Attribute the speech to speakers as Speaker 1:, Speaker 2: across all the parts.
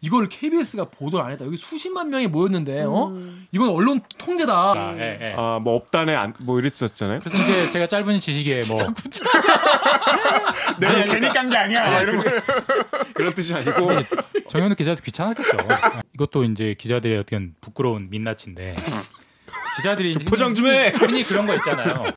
Speaker 1: 이걸 KBS가 보도를 안 했다. 여기 수십만 명이 모였는데 이건 언론 통제다.
Speaker 2: 뭐 업단에 뭐 이랬었잖아요.
Speaker 3: 그래서 이제 제가 짧은 지식에 뭐
Speaker 4: 내가 괜히 깐 게 아니야. 이런 거.
Speaker 2: 그런 뜻이 아니고
Speaker 3: 정현우 기자도 귀찮았겠죠. 이것도 이제 기자들의 어떤 부끄러운 민낯인데 기자들이
Speaker 2: 포장 좀 해.
Speaker 3: 흔히 그런 거 있잖아요.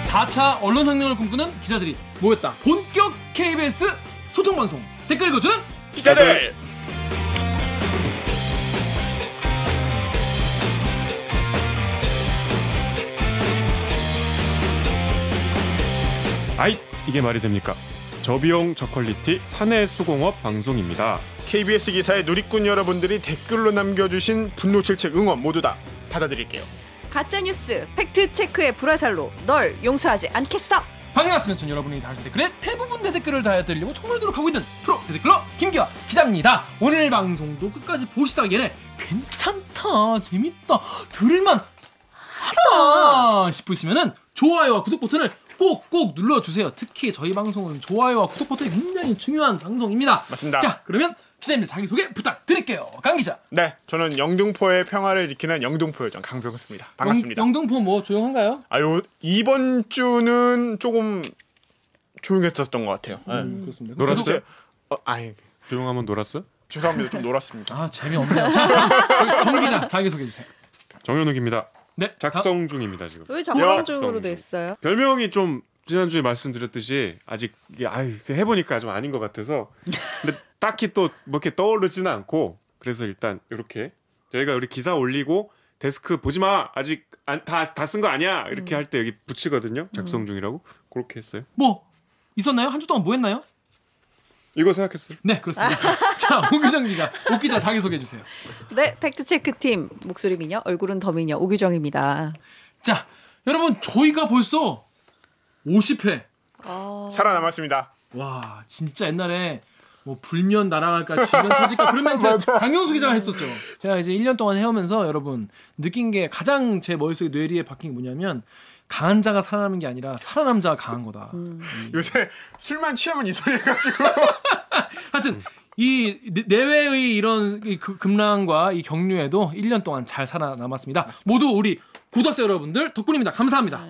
Speaker 1: (4차) 언론혁명을 꿈꾸는 기자들이 모였다. 본격 KBS 소통방송 댓글 읽어주는
Speaker 4: 기자들.
Speaker 2: 아이 이게 말이 됩니까? 저비용 저퀄리티 사내 수공업 방송입니다.
Speaker 4: KBS 기사의 누리꾼 여러분들이 댓글로 남겨주신 분노 질책 응원 모두 다 받아드릴게요.
Speaker 5: 가짜뉴스 팩트체크의 불화살로 널 용서하지 않겠어.
Speaker 1: 반갑습니다. 전 여러분이 다루신 댓글에 대부분 대댓글을 다해드리려고 정말 노력하고 있는 프로 대댓글러 김기화 기자입니다. 오늘 방송도 끝까지 보시다가 얘네 괜찮다 재밌다 들을만하다 싶으시면은 좋아요와 구독 버튼을 꼭꼭 눌러주세요. 특히 저희 방송은 좋아요와 구독 버튼이 굉장히 중요한 방송입니다.
Speaker 4: 맞습니다.
Speaker 1: 자 그러면 기자님들 자기소개 부탁드릴게요. 강 기자.
Speaker 4: 네, 저는 영등포의 평화를 지키는 영등포 요정 강병수입니다. 반갑습니다.
Speaker 1: 영등포 뭐 조용한가요?
Speaker 4: 아유, 이번 주는 조금 조용했었던 것 같아요.
Speaker 1: 그렇습니다.
Speaker 2: 놀았어요?
Speaker 4: 아니,
Speaker 2: 조용하면 놀았어요?
Speaker 4: 죄송합니다. 좀 놀았습니다.
Speaker 1: 아 재미없네요. 자, 정 기자 자기소개해 주세요.
Speaker 2: 정현욱입니다.
Speaker 1: 네.
Speaker 2: 작성 중입니다 지금.
Speaker 5: 왜 작성중으로
Speaker 2: 작성
Speaker 5: 됐어요?
Speaker 2: 별명이 좀 지난주에 말씀드렸듯이 아직 이게 해보니까 좀 아닌 것 같아서 근데 딱히 또 뭐 이렇게 떠오르지는 않고 그래서 일단 이렇게 저희가 우리 기사 올리고 데스크 보지 마 아직 다 쓴 거 아니야 이렇게 할 때 여기 붙이거든요. 작성 중이라고 그렇게 했어요.
Speaker 1: 뭐 있었나요? 한 주 동안 뭐 했나요?
Speaker 2: 이거 생각했어요.
Speaker 1: 네 그렇습니다. 자 오규정 기자, 오 기자 자기소개해 주세요.
Speaker 5: 네, 팩트체크팀 목소리 미녀 얼굴은 더 미녀 오규정입니다.
Speaker 1: 자 여러분 저희가 벌써 50회.
Speaker 4: 살아남았습니다.
Speaker 1: 와 진짜 옛날에 뭐 불면 날아갈까 주변 터질까 그런 멘트 강명수 기자가 했었죠. 제가 이제 1년 동안 해오면서 여러분 느낀 게 가장 제 머릿속에 뇌리에 박힌 게 뭐냐면 강한 자가 살아남는 게 아니라 살아남은 자가 강한 거다.
Speaker 4: 요새 술만 취하면 이 소리 해가지고
Speaker 1: 하여튼 이 내외의 이런 급락과 이 경류에도 1년 동안 잘 살아남았습니다. 모두 우리 구독자 여러분들 덕분입니다. 감사합니다.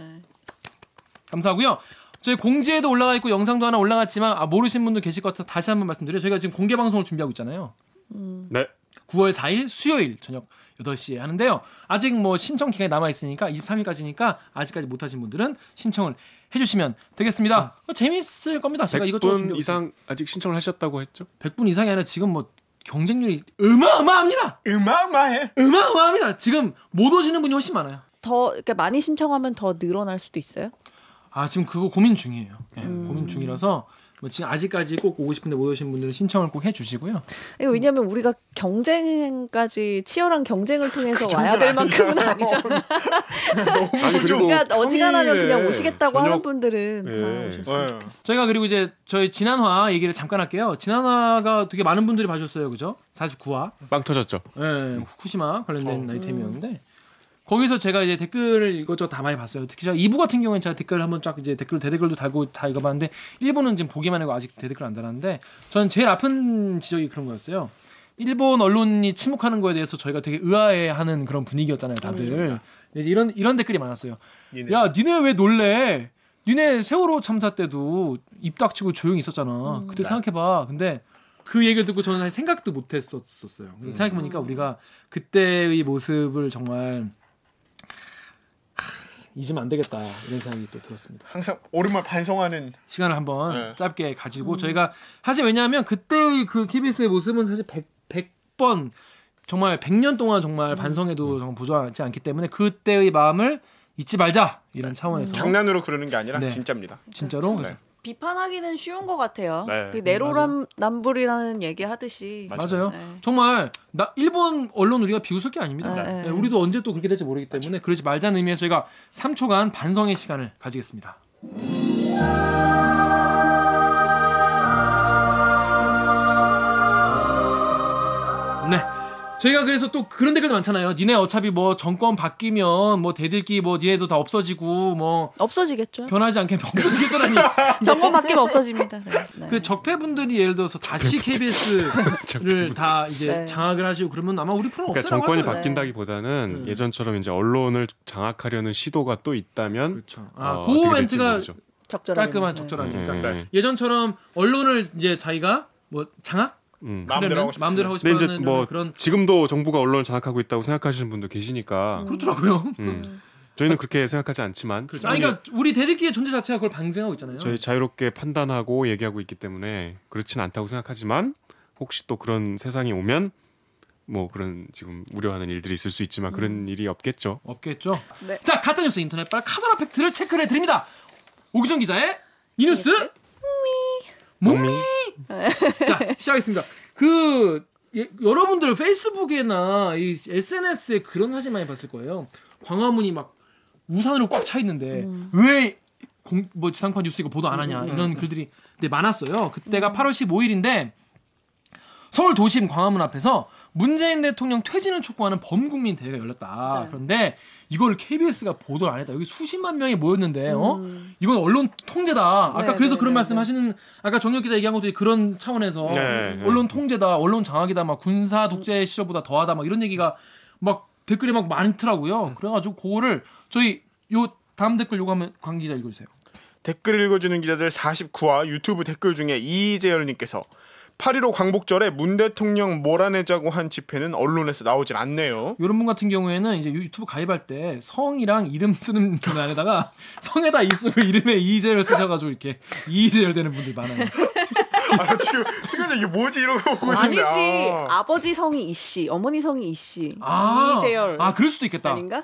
Speaker 1: 감사하고요. 저희 공지에도 올라가 있고 영상도 하나 올라갔지만 모르신 분도 계실 것 같아서 다시 한번 말씀드려요. 저희가 지금 공개 방송을 준비하고 있잖아요.
Speaker 2: 네.
Speaker 1: 9월 4일 수요일 저녁 8시에 하는데요. 아직 뭐 신청 기간이 남아 있으니까 23일까지니까 아직까지 못 하신 분들은 신청을 해주시면 되겠습니다. 재밌을 겁니다. 제가 이것저것
Speaker 2: 100분 이상 아직 신청을 하셨다고 했죠?
Speaker 1: 100분 이상이 아니라 지금 뭐 경쟁률이 어마어마합니다. 어마어마합니다. 지금 못 오시는 분이 훨씬 많아요.
Speaker 5: 더 그러니까 많이 신청하면 더 늘어날 수도 있어요?
Speaker 1: 지금 그거 고민 중이에요. 네, 고민 중이라서 뭐 지금 아직까지 꼭 오고 싶은데 못 오신 분들은 신청을 꼭 해주시고요.
Speaker 5: 왜냐하면 우리가 경쟁까지 치열한 경쟁을 통해서 와야 될 만큼은 아니잖아.
Speaker 2: 아니 그리고
Speaker 5: 그러니까 어지간하면
Speaker 2: 평일
Speaker 5: 그냥 오시겠다고
Speaker 2: 저녁-
Speaker 5: 하는 분들은 다
Speaker 2: 네.
Speaker 5: 오셨으면 좋겠어.
Speaker 1: 저희가 그리고 이제 저희 지난화 얘기를 잠깐 할게요. 지난화가 되게 많은 분들이 봐주셨어요, 그죠? 49화.
Speaker 2: 빵 터졌죠.
Speaker 1: 네, 후쿠시마 관련된 아이템이었는데 거기서 제가 이제 댓글을 이것저것 다 많이 봤어요. 특히 제가 2부 같은 경우에는 제가 댓글을 한번 쫙 이제 대댓글도 달고 다 읽어봤는데 1부는 지금 보기만 하고 아직 대댓글 안 달았는데 저는 제일 아픈 지적이 그런 거였어요. 일본 언론이 침묵하는 거에 대해서 저희가 되게 의아해하는 그런 분위기였잖아요, 다들. 이제 이런 댓글이 많았어요. 야, 니네 왜 놀래? 니네 세월호 참사 때도 입 닥치고 조용히 있었잖아. 그때 생각해봐. 근데 그 얘기를 듣고 저는 사실 생각도 못했었어요. 생각해보니까 우리가 그때의 모습을 정말 잊으면 안 되겠다 이런 생각이 또 들었습니다.
Speaker 4: 항상 옳음을 반성하는
Speaker 1: 시간을 한번 짧게 가지고 저희가 사실 왜냐하면 그때의 그 KBS의 모습은 사실 100번 정말 100년 동안 정말 반성해도 정말 부족하지 않기 때문에 그때의 마음을 잊지 말자 이런 차원에서
Speaker 4: 장난으로 그러는 게 아니라
Speaker 1: 네.
Speaker 4: 진짜입니다.
Speaker 1: 진짜로 그래서
Speaker 5: 비판하기는 쉬운 것 같아요.
Speaker 4: 네.
Speaker 5: 그 내로남불이라는 얘기 하듯이.
Speaker 1: 맞아요.
Speaker 5: 네.
Speaker 1: 정말 일본 언론 우리가 비웃을 게 아닙니다.
Speaker 5: 네.
Speaker 1: 네, 우리도 언제 또 그렇게 될지 모르기 때문에 그러지 말자는 의미에서 저희가 3초간 반성의 시간을 가지겠습니다. 네, 저희가 그래서 또 그런 댓글도 많잖아요. 니네 어차피 뭐 정권 바뀌면 뭐 대들기 뭐 니네도 다 없어지고 뭐
Speaker 5: 없어지겠죠.
Speaker 1: 변하지 않게 없어지겠죠라니.
Speaker 5: 정권 바뀌면 없어집니다. 네.
Speaker 1: 그 적폐분들이 예를 들어서 다시 KBS를 다 이제
Speaker 5: 네.
Speaker 1: 장악을 하시고 그러면 아마 우리 프로는
Speaker 2: 그러니까
Speaker 1: 없애라고
Speaker 2: 정권이
Speaker 1: 할 거예요.
Speaker 2: 바뀐다기보다는 예전처럼 이제 언론을 장악하려는 시도가 또 있다면
Speaker 1: 그렇죠.
Speaker 2: 어떻게
Speaker 1: 그
Speaker 2: 될지
Speaker 1: 멘트가
Speaker 2: 모르죠.
Speaker 5: 적절하게.
Speaker 1: 깔끔한
Speaker 5: 네.
Speaker 1: 적절하게.
Speaker 2: 네.
Speaker 1: 그러니까
Speaker 2: 네.
Speaker 1: 예전처럼 언론을 이제 자기가 뭐 장악
Speaker 4: 마음대로 하고 싶어요.
Speaker 1: 마음대로 하고
Speaker 2: 근데
Speaker 1: 싶어하는
Speaker 2: 이제 뭐
Speaker 1: 그런
Speaker 2: 지금도 정부가 언론을 장악하고 있다고 생각하시는 분도 계시니까
Speaker 1: 그렇더라고요.
Speaker 2: 저희는 그렇게 생각하지 않지만
Speaker 1: 그렇죠. 아니, 그러니까 우리 대들기의 존재 자체가 그걸 방증하고 있잖아요.
Speaker 2: 저희 자유롭게 판단하고 얘기하고 있기 때문에 그렇진 않다고 생각하지만 혹시 또 그런 세상이 오면 뭐 그런 지금 우려하는 일들이 있을 수 있지만 그런 일이 없겠죠.
Speaker 1: 없겠죠.
Speaker 5: 네.
Speaker 1: 자, 가짜뉴스 인터넷 발 카더라 팩트를 체크를 해드립니다. 오기정 기자의 이 뉴스 몽미. 자, 시작하겠습니다. 여러분들 페이스북이나 이 SNS에 그런 사진 많이 봤을 거예요. 광화문이 막 우산으로 꽉 차 있는데 왜 뭐 지상파 뉴스 이거 보도 안 하냐 이런 글들이 많았어요. 그때가 8월 15일인데 서울 도심 광화문 앞에서 문재인 대통령 퇴진을 촉구하는 범국민 대회가 열렸다.
Speaker 5: 네.
Speaker 1: 그런데 이걸 KBS가 보도를 안 했다. 여기 수십만 명이 모였는데 이건 언론 통제다. 아까
Speaker 5: 네,
Speaker 1: 그래서
Speaker 5: 네,
Speaker 1: 그런
Speaker 5: 네,
Speaker 1: 말씀하시는 아까 정혁 기자 얘기한 것도 그런 차원에서
Speaker 2: 네, 네.
Speaker 1: 언론 통제다, 언론 장악이다, 막 군사 독재 시절보다 더하다, 막 이런 얘기가 막 댓글이 막 많더라고요. 그래가지고 그거를 저희 요 다음 댓글 요거 하면 관 기자 읽어주세요.
Speaker 4: 댓글 읽어주는 기자들 49화 유튜브 댓글 중에 이재열님께서 8.15 광복절에 문 대통령 몰아내자고 한 집회는 언론에서 나오질 않네요.
Speaker 1: 이런 분 같은 경우에는 이제 유튜브 가입할 때 성이랑 이름 쓰는 분 안에다가 성에다 이 쓰고 이름에 이재열 쓰셔가지고 이렇게 이재열 되는 분들이 많아요.
Speaker 4: 아, 지금 순간 이게 뭐지 이러고 보고
Speaker 5: 아니지.
Speaker 4: 있는데.
Speaker 5: 아버지 성이 이씨, 어머니 성이 이씨.
Speaker 1: 아,
Speaker 5: 이재열.
Speaker 1: 그럴 수도 있겠다.
Speaker 5: 아닌가?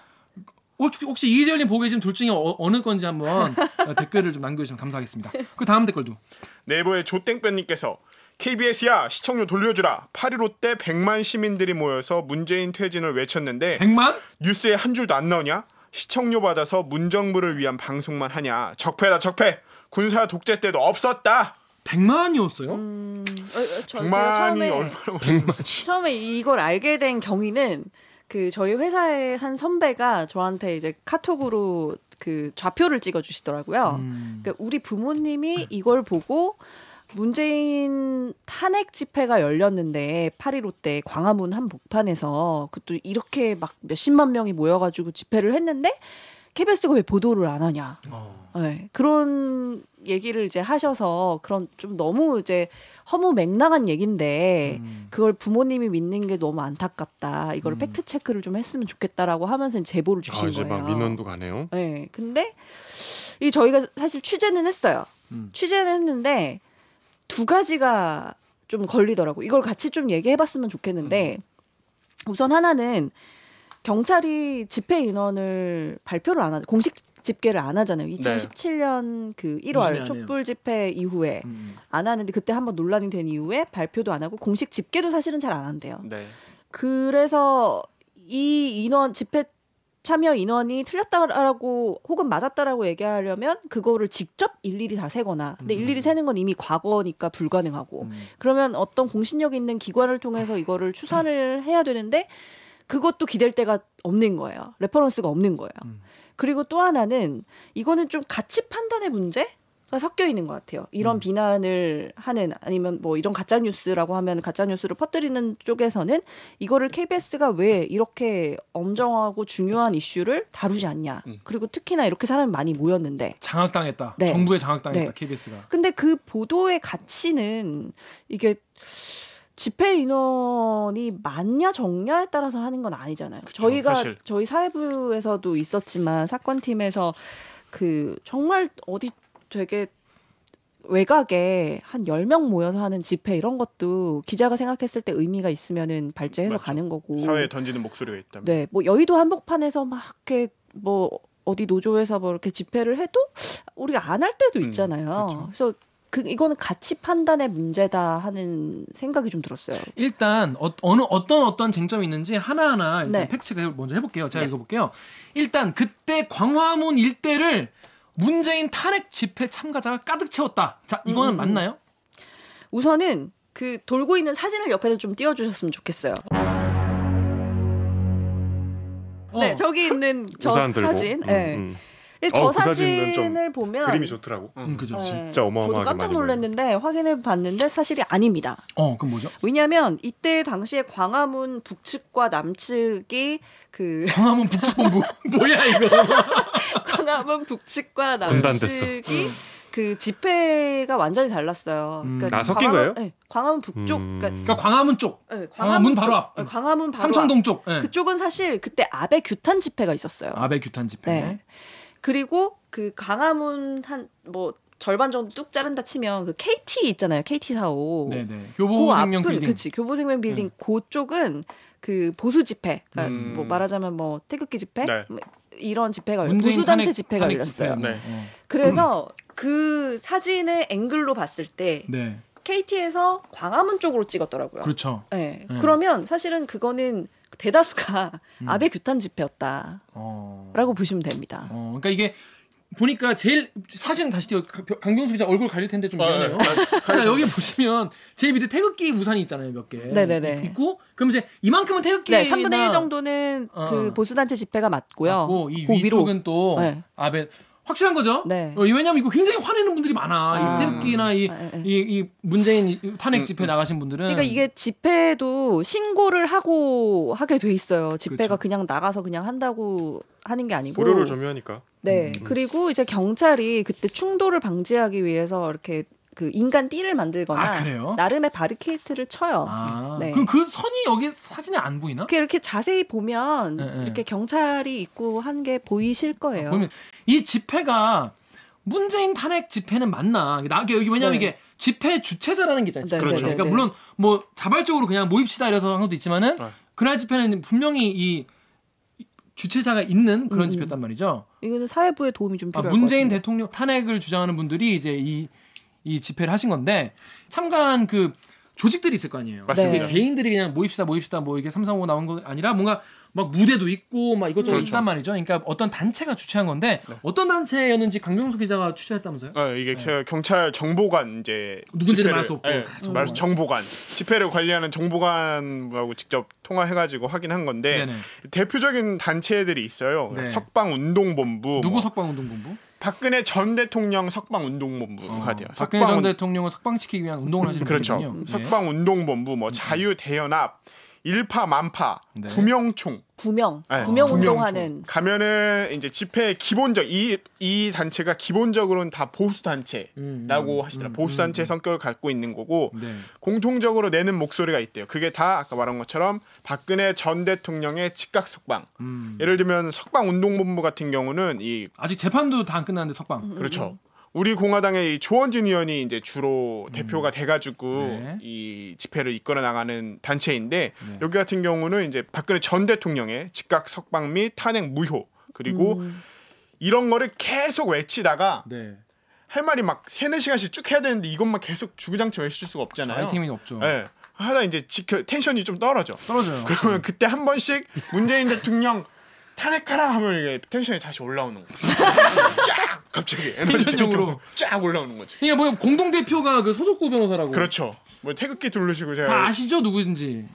Speaker 1: 혹시 이재열님 보고 계시면 둘 중에 어느 건지 한번 댓글을 좀 남겨주시면 감사하겠습니다. 그 다음 댓글도.
Speaker 4: 네이버의 조땡변님께서 KBS야 시청료 돌려주라. 8.15 때 100만 시민들이 모여서 문재인 퇴진을 외쳤는데
Speaker 1: 100만?
Speaker 4: 뉴스에 한 줄도 안 나오냐? 시청료 받아서 문정부를 위한 방송만 하냐? 적폐다 적폐. 군사 독재 때도 없었다.
Speaker 1: 100만이었어요?
Speaker 5: 제가
Speaker 4: 100만이 얼마나
Speaker 5: 처음에 이걸 알게 된 경위는 그 저희 회사의 한 선배가 저한테 이제 카톡으로 그 좌표를 찍어주시더라고요. 그러니까 우리 부모님이 이걸 보고 문재인 탄핵 집회가 열렸는데 8.15 때 광화문 한복판에서 그것도 이렇게 막 몇십만 명이 모여가지고 집회를 했는데 KBS가 왜 보도를 안 하냐. 네, 그런 얘기를 이제 하셔서 그런 좀 너무 이제 허무맹랑한 얘기인데 그걸 부모님이 믿는 게 너무 안타깝다. 이걸 팩트 체크를 좀 했으면 좋겠다라고 하면서 제보를 주신
Speaker 2: 이제
Speaker 5: 거예요.
Speaker 2: 막 민원도 가네요.
Speaker 5: 네, 근데 이 저희가 사실 취재는 했어요. 취재는 했는데 두 가지가 좀 걸리더라고. 이걸 같이 좀 얘기해봤으면 좋겠는데 우선 하나는 경찰이 집회 인원을 발표를 안 하죠. 공식 집계를 안 하잖아요. 2017년 그 1월 촛불 집회 이후에 안 하는데 그때 한번 논란이 된 이후에 발표도 안 하고 공식 집계도 사실은 잘 안 한대요.
Speaker 4: 네.
Speaker 5: 그래서 이 인원 집회 참여 인원이 틀렸다라고 혹은 맞았다라고 얘기하려면 그거를 직접 일일이 다 세거나 근데 일일이 세는 건 이미 과거니까 불가능하고 그러면 어떤 공신력 있는 기관을 통해서 이거를 추산을 해야 되는데 그것도 기댈 데가 없는 거예요. 레퍼런스가 없는 거예요. 그리고 또 하나는 이거는 좀 가치 판단의 문제가 섞여 있는 것 같아요. 이런 비난을 하는 아니면 뭐 이런 가짜 뉴스라고 하면 가짜 뉴스를 퍼뜨리는 쪽에서는 이거를 KBS가 왜 이렇게 엄정하고 중요한 이슈를 다루지 않냐. 그리고 특히나 이렇게 사람이 많이 모였는데
Speaker 1: 장악당했다.
Speaker 5: 네.
Speaker 1: 정부에 장악당했다.
Speaker 5: 네.
Speaker 1: KBS가.
Speaker 5: 근데 그 보도의 가치는 이게 집회 인원이 많냐 적냐에 따라서 하는 건 아니잖아요.
Speaker 4: 그쵸,
Speaker 5: 저희가
Speaker 4: 사실.
Speaker 5: 저희 사회부에서도 있었지만 사건팀에서 그 정말 어디 되게 외곽에 한 10명 모여서 하는 집회 이런 것도 기자가 생각했을 때 의미가 있으면은 발제해서
Speaker 4: 맞죠.
Speaker 5: 가는 거고.
Speaker 4: 사회에 던지는 목소리가 있다면.
Speaker 5: 네, 뭐 여의도 한복판에서 막 이렇게 뭐 어디 노조에서 뭐 이렇게 집회를 해도 우리가 안 할 때도 있잖아요. 그래서 이거는 가치 판단의 문제다 하는 생각이 좀 들었어요.
Speaker 1: 일단 어떤 쟁점이 있는지 하나하나 일단
Speaker 5: 네.
Speaker 1: 팩트체크 먼저 해볼게요. 제가 읽어볼게요. 일단 그때 광화문 일대를 문재인 탄핵 집회 참가자가 가득 채웠다. 자, 이거는 맞나요?
Speaker 5: 우선은 그 돌고 있는 사진을 옆에서 좀 띄워주셨으면 좋겠어요. 저기 있는 저
Speaker 2: 우산 들고.
Speaker 5: 사진. 네. 저
Speaker 2: 그 사진은 좀
Speaker 5: 사진을 보면
Speaker 2: 그림이 좋더라고.
Speaker 1: 그죠.
Speaker 5: 네,
Speaker 2: 진짜 어마어마하게
Speaker 5: 저도 깜짝
Speaker 2: 많이
Speaker 5: 놀랐는데 확인해 봤는데 사실이 아닙니다.
Speaker 1: 그럼 뭐죠?
Speaker 5: 왜냐하면 이때 당시에 광화문 북측과 남측이 그
Speaker 1: 광화문 북측본부 뭐야 이거?
Speaker 5: 광화문 북측과
Speaker 2: 분단됐어.
Speaker 5: 남측이 그 집회가 완전히 달랐어요. 그러니까
Speaker 2: 섞인 거예요?
Speaker 5: 네, 광화문 북쪽,
Speaker 1: 그러니까 광화문 쪽,
Speaker 5: 네,
Speaker 1: 광화문 바로 앞,
Speaker 5: 네, 광화문 바로
Speaker 1: 삼청동
Speaker 5: 앞.
Speaker 1: 쪽, 네.
Speaker 5: 그쪽은 사실 그때 아베 규탄 집회가 있었어요.
Speaker 1: 아베 규탄 집회.
Speaker 5: 네. 그리고 그 광화문 한 뭐 절반 정도 뚝 자른다 치면 그 KT 있잖아요. KT 45.
Speaker 1: 네네. 교보생명 빌딩.
Speaker 5: 그치. 교보생명 빌딩 그쪽은 그 보수 집회. 그러니까 뭐 말하자면 뭐 태극기 집회
Speaker 4: 네.
Speaker 5: 뭐 이런 집회가
Speaker 1: 문재인
Speaker 5: 보수단체 집회가
Speaker 1: 탄핵
Speaker 5: 열렸어요.
Speaker 1: 집회.
Speaker 4: 네.
Speaker 5: 그래서 그 사진의 앵글로 봤을 때
Speaker 1: 네.
Speaker 5: KT에서 광화문 쪽으로 찍었더라고요.
Speaker 1: 그렇죠.
Speaker 5: 네. 그러면 사실은 그거는 대다수가 아베 규탄 집회였다라고
Speaker 1: 어.
Speaker 5: 보시면 됩니다.
Speaker 1: 그러니까 이게 보니까 제일 사진 다시 띄워 강병수 기자 얼굴 가릴 텐데 좀 미안해요. 자 여기 보시면 제일 밑에 태극기 우산이 있잖아요 몇 개.
Speaker 5: 네네네.
Speaker 1: 있고 그럼 이제 이만큼은 태극기나
Speaker 5: 네, 3분의 1 정도는 그 보수단체 집회가 맞고요.
Speaker 1: 맞고 이
Speaker 5: 그
Speaker 1: 위쪽은 또
Speaker 5: 네.
Speaker 1: 아베 확실한 거죠.
Speaker 5: 네.
Speaker 1: 왜냐하면 이거 굉장히 화내는 분들이 많아. 이 태극기나 이 문재인 탄핵 집회 나가신 분들은.
Speaker 5: 그러니까 이게 집회도 신고를 하게 돼 있어요. 집회가
Speaker 1: 그렇죠.
Speaker 5: 그냥 나가서 그냥 한다고 하는 게 아니고.
Speaker 2: 불효를 점유하니까.
Speaker 5: 네. 그리고 이제 경찰이 그때 충돌을 방지하기 위해서 이렇게 그 인간 띠를 만들거나
Speaker 1: 아, 그래요?
Speaker 5: 나름의 바리케이트를 쳐요.
Speaker 1: 아,
Speaker 5: 네.
Speaker 1: 그럼 그 선이 여기 사진에 안 보이나?
Speaker 5: 이렇게 자세히 보면
Speaker 1: 네, 네.
Speaker 5: 이렇게 경찰이 있고 한 게 보이실 거예요.
Speaker 1: 그러면 이 집회가 문재인 탄핵 집회는 맞나? 여기 왜냐면
Speaker 5: 네.
Speaker 1: 이게 집회 주최자라는 게 있잖아요.
Speaker 5: 네,
Speaker 2: 그렇죠.
Speaker 5: 네, 네,
Speaker 1: 그러니까
Speaker 5: 네.
Speaker 1: 물론 뭐 자발적으로 그냥 모입시다 이래서 한 것도 있지만은
Speaker 2: 네.
Speaker 1: 그날 집회는 분명히 이 주최자가 있는 그런 집회였단 말이죠.
Speaker 5: 이거는 사회부의 도움이 좀 필요할 것
Speaker 1: 문재인
Speaker 5: 같은데.
Speaker 1: 대통령 탄핵을 주장하는 분들이 이제 이 집회를 하신 건데 참가한 그 조직들이 있을 거 아니에요.
Speaker 4: 맞습니다.
Speaker 1: 그게 개인들이 그냥 모입시다 뭐 이게 335 나온 거 아니라 뭔가 막 무대도 있고 막 이것저것
Speaker 2: 그렇죠.
Speaker 1: 있단 말이죠. 그러니까 어떤 단체가 주최한 건데 어떤 단체였는지 강병수 기자가 취재했다면서요?
Speaker 4: 이게 경찰 정보관 이제
Speaker 1: 누군지는
Speaker 4: 집회를-
Speaker 1: 말할 수 없고.
Speaker 4: 네, 말해서 정보관 집회를 관리하는 정보관하고 직접 통화해가지고 확인한 건데
Speaker 1: 네네.
Speaker 4: 대표적인 단체들이 있어요.
Speaker 1: 네.
Speaker 4: 석방운동본부,
Speaker 1: 누구
Speaker 4: 뭐
Speaker 1: 석방운동본부?
Speaker 4: 박근혜 전 대통령 석방운동본부가 돼요.
Speaker 1: 박근혜 전 대통령을 석방시키기 위한 운동을 하시는
Speaker 4: 그렇죠.
Speaker 1: 분이군요. 네.
Speaker 4: 석방운동본부, 뭐 자유대연합, 일파만파,
Speaker 1: 네.
Speaker 4: 구명총,
Speaker 5: 구명
Speaker 4: 네,
Speaker 5: 운동하는
Speaker 4: 가면은 이제 집회 기본적 이 단체가 기본적으로는 다 보수 단체라고 하시더라. 보수 단체 성격을 갖고 있는 거고
Speaker 1: 네.
Speaker 4: 공통적으로 내는 목소리가 있대요. 그게 다 아까 말한 것처럼 박근혜 전 대통령의 즉각 석방. 예를 들면 석방 운동본부 같은 경우는 이
Speaker 1: 아직 재판도 다 안 끝났는데 석방.
Speaker 4: 그렇죠. 우리 공화당의 이 조원진 의원이 이제 주로 대표가 돼가지고
Speaker 1: 네.
Speaker 4: 이 집회를 이끌어 나가는 단체인데
Speaker 1: 네.
Speaker 4: 여기 같은 경우는 이제 박근혜 전 대통령의 즉각 석방 및 탄핵 무효 그리고 이런 거를 계속 외치다가
Speaker 1: 네.
Speaker 4: 할 말이 막 3-4시간씩 쭉 해야 되는데 이것만 계속 주구장창 외칠 수가 없잖아요.
Speaker 1: 아이템이 없죠.
Speaker 4: 네. 하다 이제 텐션이 좀 떨어져.
Speaker 1: 떨어져요.
Speaker 4: 그러면 그때 한 번씩 문재인 대통령 탄핵하라 하면 이게 텐션이 다시 올라오는 거야. 쫙 갑자기 에너지
Speaker 1: 텐션용으로.
Speaker 4: 쫙 올라오는 거지.
Speaker 1: 이게 뭐 공동 대표가 그 소속구 변호사라고.
Speaker 4: 그렇죠. 뭐 태극기 두르시고
Speaker 1: 다
Speaker 4: 제가
Speaker 1: 아시죠 누구인지.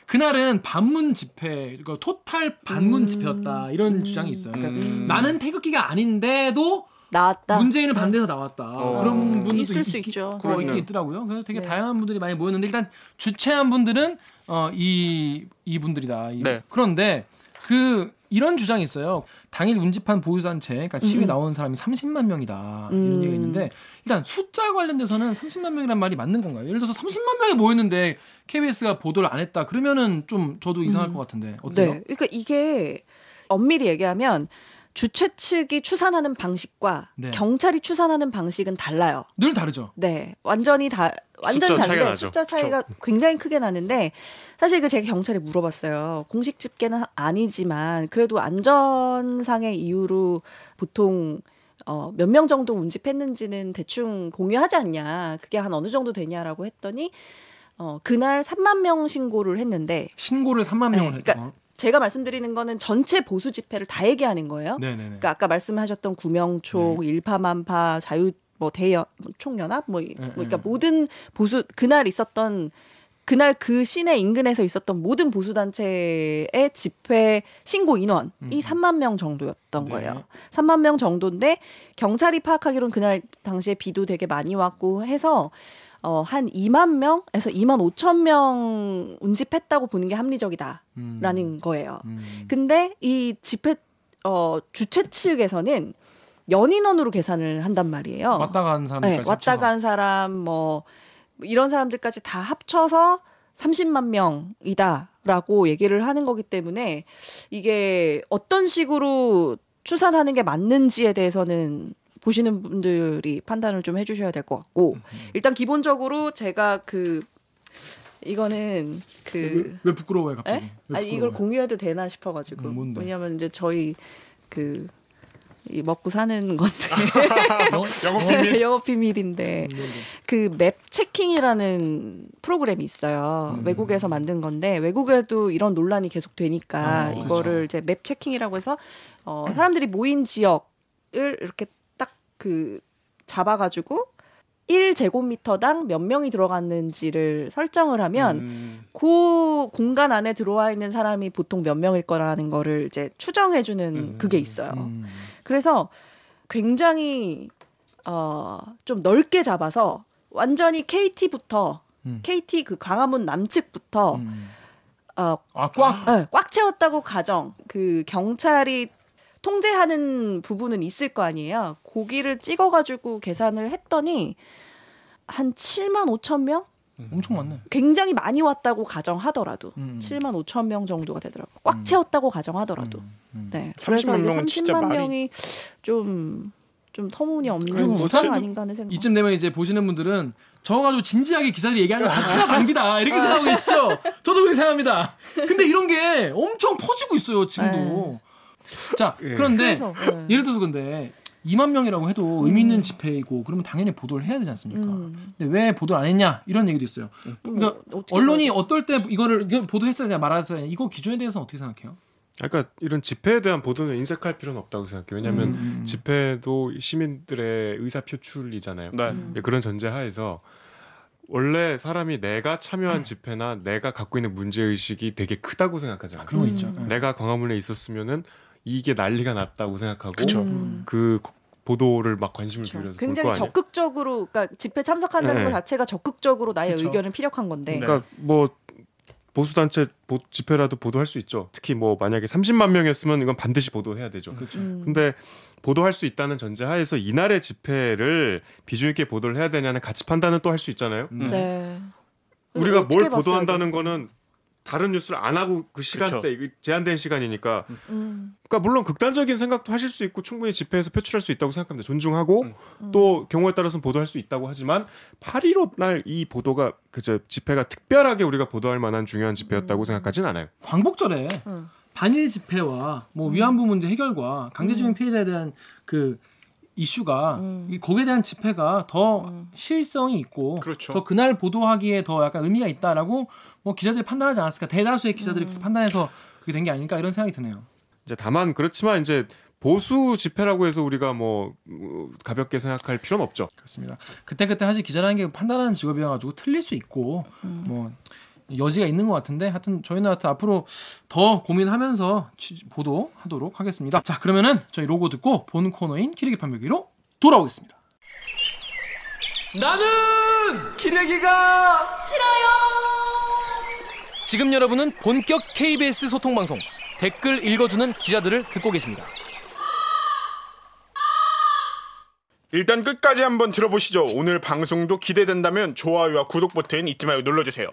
Speaker 1: 그날은 반문 집회, 그러니까 토탈 반문 집회였다 이런 주장이 있어요. 그러니까 나는 태극기가 아닌데도
Speaker 5: 나왔다.
Speaker 1: 문재인을 반대해서 나왔다. 그런 분들도
Speaker 5: 있을 수 있죠.
Speaker 1: 있긴
Speaker 4: 그럼요.
Speaker 1: 있더라고요. 그래서 되게
Speaker 5: 네.
Speaker 1: 다양한 분들이 많이 모였는데 일단 주최한 분들은 이 분들이다.
Speaker 4: 네.
Speaker 1: 그런데 이런 주장이 있어요. 당일 운집한 보유단체, 그러니까 시위 나온 사람이 30만 명이다. 이런 얘기가 있는데 일단 숫자 관련돼서는 30만 명이란 말이 맞는 건가요? 예를 들어서 30만 명이 모였는데 KBS가 보도를 안 했다. 그러면은 좀 저도 이상할 것 같은데 어때요?
Speaker 5: 네. 그러니까 이게 엄밀히 얘기하면 주최 측이 추산하는 방식과
Speaker 1: 네.
Speaker 5: 경찰이 추산하는 방식은 달라요.
Speaker 1: 늘 다르죠.
Speaker 5: 네, 완전히
Speaker 2: 숫자 차이가
Speaker 5: 다른데
Speaker 2: 나죠.
Speaker 5: 숫자 차이가 굉장히 크게 나는데 사실 제가 경찰에 물어봤어요. 공식 집계는 아니지만 그래도 안전상의 이유로 보통 몇 명 정도 운집했는지는 대충 공유하지 않냐. 그게 한 어느 정도 되냐라고 했더니 그날 3만 명 신고를 했는데
Speaker 1: 신고를 3만 명을
Speaker 5: 네,
Speaker 1: 했죠.
Speaker 5: 그러니까 제가 말씀드리는 거는 전체 보수 집회를 다 얘기하는 거예요.
Speaker 1: 네네네.
Speaker 5: 그러니까 아까 말씀하셨던 구명총, 일파만파, 자유 총연합 그러니까 모든 보수 그날 있었던 그날 그 시내 인근에서 있었던 모든 보수단체의 집회 신고 인원이 3만 명 정도였던 거예요. 3만 명 정도인데 경찰이 파악하기로는 그날 당시에 비도 되게 많이 왔고 해서 한 2만 명에서 2만 5천 명 운집했다고 보는 게 합리적이다라는 거예요. 근데 이 집회 주최 측에서는 연인원으로 계산을 한단 말이에요.
Speaker 1: 왔다 간 사람들까지
Speaker 5: 네, 왔다 간 사람 뭐 이런 사람들까지 다 합쳐서 30만 명이다라고 얘기를 하는 거기 때문에 이게 어떤 식으로 추산하는 게 맞는지에 대해서는 보시는 분들이 판단을 좀 해주셔야 될 것 같고 일단 기본적으로 제가 이거는
Speaker 1: 왜 부끄러워요 갑자기?
Speaker 5: 에? 아니 이걸 공유해도 되나 싶어가지고
Speaker 1: 뭔데?
Speaker 5: 왜냐하면 이제 저희 이 먹고 사는 건데
Speaker 4: 영업 비밀.
Speaker 5: 영업 비밀인데 그 맵 체킹이라는 프로그램이 있어요. 외국에서 만든 건데 외국에도 이런 논란이 계속 되니까 이거를
Speaker 1: 그렇죠.
Speaker 5: 이제 맵 체킹이라고 해서 사람들이 모인 지역을 이렇게 딱 잡아가지고 1제곱미터당 몇 명이 들어갔는지를 설정을 하면 그 공간 안에 들어와 있는 사람이 보통 몇 명일 거라는 거를 이제 추정해주는 그게 있어요. 그래서 굉장히 좀 넓게 잡아서 완전히 KT부터 KT 그 광화문 남측부터 꽉 채웠다고 가정 그 경찰이 통제하는 부분은 있을 거 아니에요. 고기를 찍어가지고 계산을 했더니 한 7만 5천 명?
Speaker 1: 엄청 많네.
Speaker 5: 굉장히 많이 왔다고 가정하더라도 7만 5천 명 정도가 되더라고요. 꽉 채웠다고 가정하더라도. 네.
Speaker 4: 30만 명은 진짜
Speaker 5: 30만
Speaker 4: 말이-
Speaker 5: 명이 좀 터무니없는
Speaker 1: 그리고
Speaker 5: 수상 아닌가 하는 생각.
Speaker 1: 이쯤 되면 이제 보시는 분들은 적어가지고 진지하게 기자들이 얘기하는 것 자체가 방비다 이렇게 생각하고 계시죠? 저도 그렇게 생각합니다. 근데 이런 게 엄청 퍼지고 있어요 지금도. 자 그런데
Speaker 5: 그래서,
Speaker 1: 예를 들어서 근데 2만 명이라고 해도 의미 있는 집회이고 그러면 당연히 보도를 해야 되지 않습니까? 근데 왜 보도를 안 했냐 이런 얘기도 있어요. 그러니까 언론이 어떨 때 이거 보도했어야 되냐 말았어야 되냐 이거 기준에 대해서는 어떻게 생각해요?
Speaker 2: 그러니까 이런 집회에 대한 보도는 인색할 필요는 없다고 생각해요. 왜냐하면 집회도 시민들의 의사 표출이잖아요.
Speaker 4: 네.
Speaker 2: 그런 전제 하에서 원래 사람이 내가 참여한 집회나 내가 갖고 있는 문제 의식이 되게 크다고 생각하잖아요.
Speaker 1: 그런 거 있죠.
Speaker 2: 내가 광화문에 있었으면은 이게 난리가 났다고 생각하고
Speaker 4: 그쵸.
Speaker 2: 그 보도를 막 관심을 기울여서 볼 거
Speaker 5: 굉장히
Speaker 2: 아니에요.
Speaker 5: 적극적으로 그러니까 집회 참석한다는
Speaker 2: 네.
Speaker 5: 것 자체가 적극적으로 나의
Speaker 1: 그쵸.
Speaker 5: 의견을 피력한 건데.
Speaker 2: 그러니까 뭐 보수단체 집회라도 보도할 수 있죠. 특히 뭐 만약에 30만 명이었으면 이건 반드시 보도해야 되죠. 근데 보도할 수 있다는 전제 하에서 이날의 집회를 비중 있게 보도를 해야 되냐는 가치 판단은 또 할 수 있잖아요.
Speaker 5: 네.
Speaker 2: 우리가
Speaker 5: 어떻게
Speaker 2: 뭘
Speaker 5: 봤어야
Speaker 2: 보도한다는
Speaker 5: 돼?
Speaker 2: 거는 다른 뉴스를 안 하고 그 시간대 이거 제한된 시간이니까
Speaker 5: 음.
Speaker 2: 그러니까 물론 극단적인 생각도 하실 수 있고 충분히 집회에서 표출할 수 있다고 생각합니다. 존중하고 또 경우에 따라서는 보도할 수 있다고 하지만 8.15 날 이 보도가 그저 집회가 특별하게 우리가 보도할 만한 중요한 집회였다고 생각하진 않아요.
Speaker 1: 광복절에 반일 집회와 뭐 위안부 문제 해결과 강제징용 피해자에 대한 그 이슈가 거기에 대한 집회가 더 실성이 있고
Speaker 4: 그렇죠.
Speaker 1: 더 그날 보도하기에 더 약간 의미가 있다라고 뭐 기자들이 판단하지 않았을까? 대다수의 기자들이 그렇게 판단해서 그게 된 게 아닐까 이런 생각이 드네요.
Speaker 2: 이제 다만 그렇지만 이제 보수 집회라고 해서 우리가 뭐 가볍게 생각할 필요는 없죠.
Speaker 1: 그렇습니다. 그때 하실 기자라는 게 판단하는 직업이어가지고 틀릴 수 있고 뭐 여지가 있는 것 같은데 하여튼 저희는 앞으로 더 고민하면서 보도하도록 하겠습니다. 자 그러면은 저희 로고 듣고 본 코너인 기레기 판별기로 돌아오겠습니다. 나는 기레기가 싫어요. 지금 여러분은 본격 KBS 소통 방송 댓글 읽어주는 기자들을 듣고 계십니다.
Speaker 4: 일단 끝까지 한번 들어보시죠. 오늘 방송도 기대된다면 좋아요와 구독 버튼 잊지 말고 눌러주세요.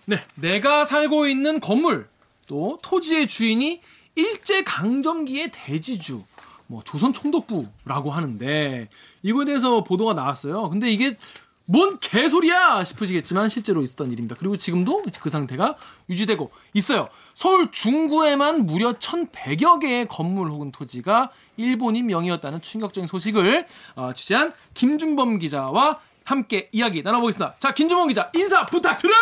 Speaker 1: 네, 내가 살고 있는 건물 또 토지의 주인이 일제 강점기의 대지주, 뭐 조선 총독부라고 하는데 이거에 대해서 보도가 나왔어요. 근데 이게 뭔 개소리야 싶으시겠지만 실제로 있었던 일입니다. 그리고 지금도 그 상태가 유지되고 있어요. 서울 중구에만 무려 1,100여 개의 건물 혹은 토지가 일본인 명의였다는 충격적인 소식을 취재한 김준범 기자와 함께 이야기 나눠보겠습니다. 자, 김준범 기자 인사 부탁드려요.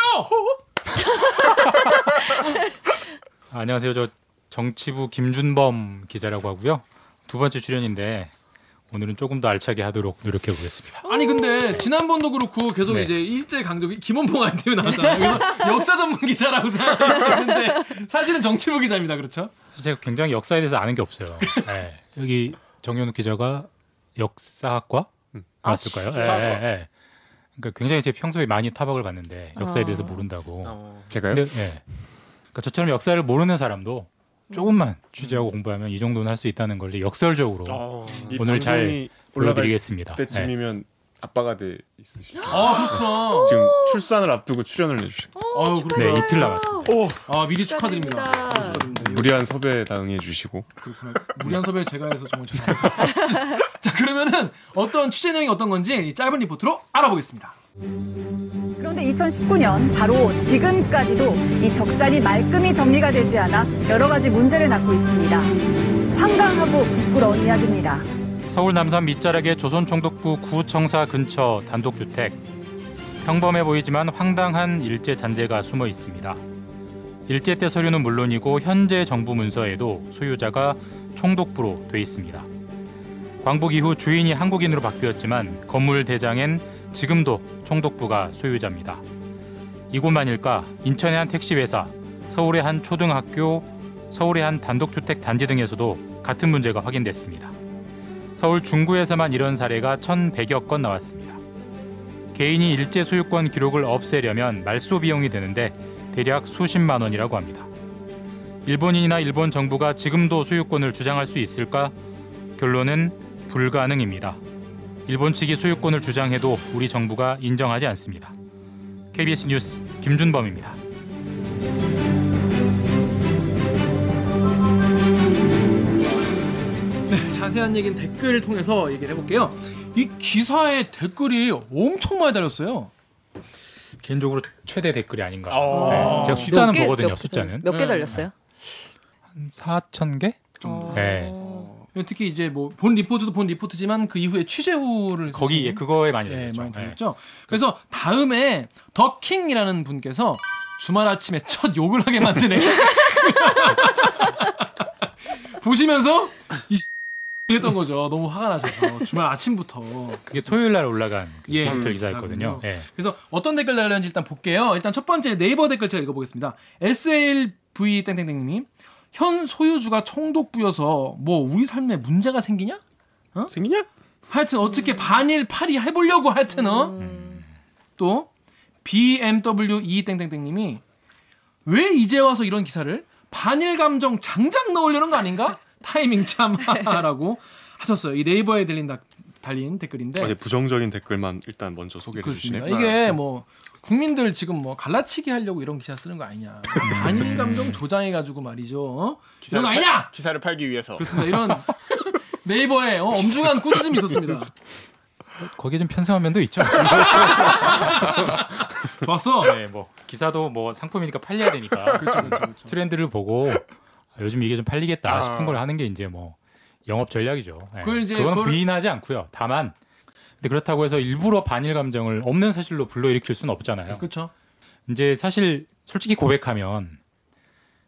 Speaker 3: 안녕하세요. 저 정치부 김준범 기자라고 하고요. 두 번째 출연인데 오늘은 조금 더 알차게 하도록 노력해 보겠습니다.
Speaker 1: 아니 근데 지난번도 그렇고 계속
Speaker 3: 네.
Speaker 1: 이제 일제 강점 김원봉 아이템이 나왔잖아요. 그래서 역사 전문 기자라고 생각했었는데 사실은 정치부 기자입니다. 그렇죠?
Speaker 3: 제가 굉장히 역사에 대해서 아는 게 없어요. 네. 여기 정현욱 기자가 역사학과 나왔을까요?
Speaker 4: 수사학과.
Speaker 3: 그러니까 굉장히 제 평소에 많이 타박을 받는데 역사에 대해서 모른다고.
Speaker 2: 제가요?
Speaker 3: 근데 그러니까 저처럼 역사를 모르는 사람도 조금만 취재하고 공부하면 이 정도는 할 수 있다는 걸 역설적으로
Speaker 2: 이
Speaker 3: 오늘 잘
Speaker 2: 방송이 올라갈
Speaker 3: 보여드리겠습니다.
Speaker 2: 때쯤이면 아빠가 돼 있으시죠.
Speaker 1: 그렇구나.
Speaker 2: 지금 출산을 앞두고 출연을 해주시고
Speaker 1: 그렇구나.
Speaker 3: 네, 이틀 남았습니다.
Speaker 1: 미리 축하드립니다.
Speaker 5: 축하드립니다.
Speaker 1: 축하드립니다.
Speaker 2: 무리한 섭외에 당해주시고
Speaker 1: 그렇구나. 무리한 섭외 제가 해서 정말 죄송합니다. 자 그러면은 어떤 취재 내용이 어떤 건지 이 짧은 리포트로 알아보겠습니다.
Speaker 6: 그런데 2019년 바로 지금까지도 이 적산이 말끔히 정리가 되지 않아 여러 가지 문제를 낳고 있습니다. 황당하고 부끄러운 이야기입니다.
Speaker 3: 서울 남산 밑자락의 조선총독부 구청사 근처 단독주택. 평범해 보이지만 황당한 일제 잔재가 숨어 있습니다. 일제 때 서류는 물론이고 현재 정부 문서에도 소유자가 총독부로 돼 있습니다. 광복 이후 주인이 한국인으로 바뀌었지만 건물 대장엔 지금도 총독부가 소유자입니다. 이곳만일까 인천의 한 택시회사, 서울의 한 초등학교, 서울의 한 단독주택 단지 등에서도 같은 문제가 확인됐습니다. 서울 중구에서만 이런 사례가 1,100여 건 나왔습니다. 개인이 일제 소유권 기록을 없애려면 말소 비용이 드는데 대략 수십만 원이라고 합니다. 일본인이나 일본 정부가 지금도 소유권을 주장할 수 있을까? 결론은 불가능입니다. 일본 측이 소유권을 주장해도 우리 정부가 인정하지 않습니다. KBS 뉴스 김준범입니다.
Speaker 1: 네, 자세한 얘기는 댓글을 통해서 얘기를 해볼게요. 이 기사에 댓글이 엄청 많이 달렸어요.
Speaker 3: 개인적으로 최대 댓글이 아닌가.
Speaker 4: 어.
Speaker 3: 네, 제가 숫자는
Speaker 5: 몇 개,
Speaker 3: 보거든요. 숫자는
Speaker 5: 몇 개
Speaker 1: 네.
Speaker 5: 달렸어요?
Speaker 3: 한 4,000개 정도. 네.
Speaker 1: 특히 이제 뭐 본 리포트도 본 리포트지만 그 이후에 취재 후를
Speaker 3: 거기
Speaker 1: 쓰신
Speaker 3: 그거에 많이
Speaker 1: 네,
Speaker 3: 달렸죠.
Speaker 1: 많이 달렸죠. 그래서 다음에 더킹이라는 분께서 주말 아침에 첫 욕을 하게 만드네. 보시면서 이랬던 거죠. 너무 화가 나셔서 주말 아침부터.
Speaker 3: 그게 토요일 날 올라간 그
Speaker 1: 예,
Speaker 3: 디지털 기사였거든요.
Speaker 1: 기사군요.
Speaker 3: 예.
Speaker 1: 그래서 어떤 댓글 달렸는지 일단 볼게요. 일단 첫 번째 네이버 댓글 제가 읽어보겠습니다. SLV 땡땡땡님이 현 소유주가 총독부여서 뭐 우리 삶에 문제가 생기냐?
Speaker 2: 생기냐?
Speaker 1: 하여튼 어떻게 반일 파리 해보려고 하여튼 또 BMW 땡땡땡님이 왜 이제 와서 이런 기사를 반일 감정 장작 넣으려는 거 아닌가? 타이밍 참라고 하셨어요. 이 네이버에 달린 댓글인데
Speaker 2: 어제 부정적인 댓글만 일단 먼저 소개를
Speaker 1: 그렇습니다.
Speaker 2: 해주시네요.
Speaker 1: 이게 뭐 국민들 지금 뭐 갈라치기 하려고 이런 기사 쓰는 거 아니냐? 반일 감정 조장해가지고 말이죠. 이런 거 아니냐?
Speaker 4: 기사를 팔기 위해서.
Speaker 1: 그렇습니다. 이런 네이버에 엄중한 꾸짖음이 있었습니다.
Speaker 3: 거기에 좀 편성한 면도 있죠.
Speaker 1: 좋았어.
Speaker 3: 네, 뭐 기사도 뭐 상품이니까 팔려야 되니까
Speaker 1: 그렇죠.
Speaker 3: 트렌드를 보고 요즘 이게 좀 팔리겠다 싶은 걸 하는 게 이제 뭐 영업 전략이죠. 네.
Speaker 1: 그걸 이제
Speaker 3: 그건
Speaker 1: 그걸-
Speaker 3: 부인하지 않고요. 다만 근데 그렇다고 해서 일부러 반일 감정을 없는 사실로 불러일으킬 수는 없잖아요.
Speaker 1: 그렇죠.
Speaker 3: 이제 사실 솔직히 고백하면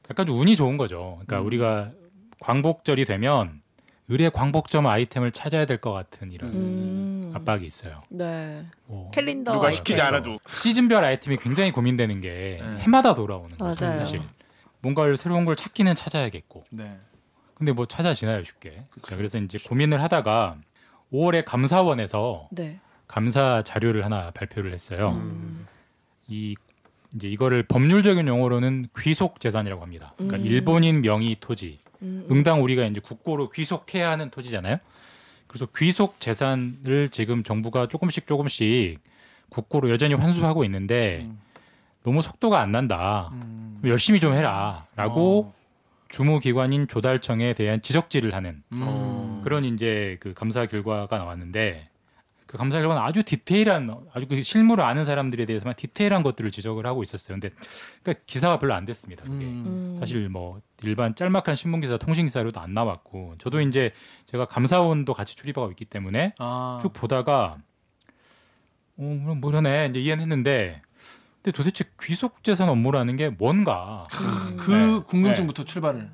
Speaker 3: 약간 좀 운이 좋은 거죠. 그러니까 우리가 광복절이 되면 의뢰 광복점 아이템을 찾아야 될 것 같은 이런 압박이 있어요.
Speaker 5: 네.
Speaker 3: 뭐
Speaker 5: 캘린더
Speaker 4: 누가
Speaker 5: 아이템.
Speaker 4: 시키지 않아도.
Speaker 3: 시즌별 아이템이 굉장히 고민되는 게
Speaker 1: 네.
Speaker 3: 해마다 돌아오는 거죠.
Speaker 5: 맞아요.
Speaker 3: 사실 뭔가를 새로운 걸 찾기는 찾아야겠고
Speaker 1: 네.
Speaker 3: 근데 뭐 찾아지나요 쉽게. 자, 그래서 이제 고민을 하다가 5월에 감사원에서
Speaker 5: 네.
Speaker 3: 감사 자료를 하나 발표를 했어요. 이제 이거를 법률적인 용어로는 귀속 재산이라고 합니다. 그러니까 일본인 명의 토지. 응당 우리가 이제 국고로 귀속해야 하는 토지잖아요. 그래서 귀속 재산을 지금 정부가 조금씩 국고로 여전히 환수하고 있는데 너무 속도가 안 난다. 열심히 좀 해라라고 주무기관인 조달청에 대한 지적질을 하는 그런 이제 그 감사 결과가 나왔는데 그 감사 결과는 아주 디테일한 아주 그 실무를 아는 사람들에 대해서만 디테일한 것들을 지적을 하고 있었어요. 근데 그러니까 기사가 별로 안 됐습니다. 그게. 사실 뭐 일반 짤막한 신문 기사, 통신 기사로도 안 나왔고 저도 이제 제가 감사원도 같이 출입하고 있기 때문에 쭉 보다가 뭐 이러네 이제 이해는 했는데 근데 도대체 귀속 재산 업무라는 게 뭔가
Speaker 1: 그
Speaker 3: 네.
Speaker 1: 궁금증부터 출발을.